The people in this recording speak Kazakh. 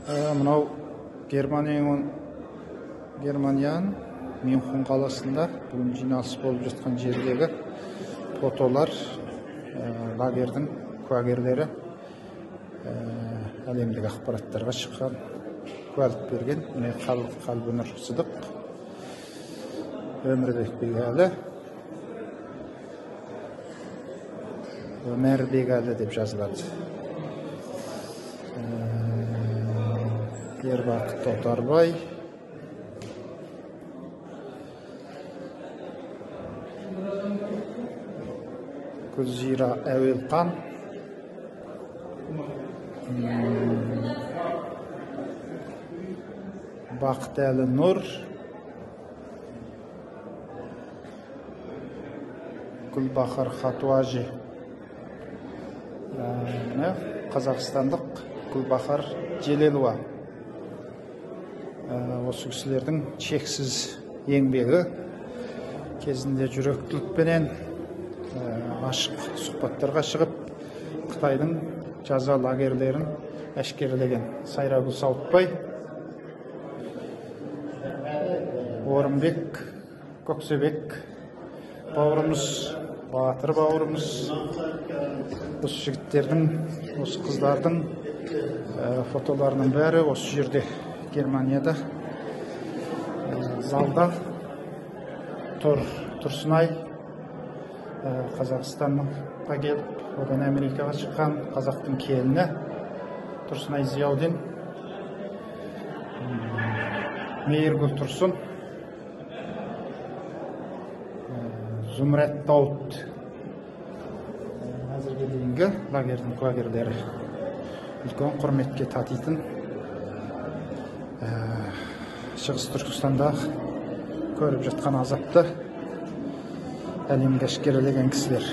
Мынау Германияның Мюнхен қаласында бүгін жиналыс болып жатқан жердегі фотолар, лагердің куәгерлері әлемдік ақпараттарға шыққан, куәлік берген. Міне Қалбинұр Сыдық, Өмірбек Бегәлі, Өмір Бегәлі деп жазылады. Ербақыт Отарбай, Гүлзира Әуелқан, Бақтәлі Нұр, Гүлбахар Хатуажи, қазақстандық Гүлбахар Желелуа. Осы кісілердің шексіз еңбегі, кезінде жүректілікпенен ашық сұхбаттарға шығып, Қытайдың жаза лагерлерін әшкерелеген Сайрагүл Сауытбай, Орынбек Көксебек бауырымыз, Батыр бауырымыз, осы жігіттердің, осы қыздардың фотоларының бәрі осы жерде Германияда залда Тұрсынай Қазақстанға келіп, одан Америкаға шыққан қазақтың келіні Тұрсынай Зияудин, Мейіргүл Тұрсын, Зумрет Дауд, әзірге дейінгі лагердің куәгерлері, үлкен құрметке татитын Шығыс Түркістанда көріп жатқан азапты әлемге әшкерелеген кісілер.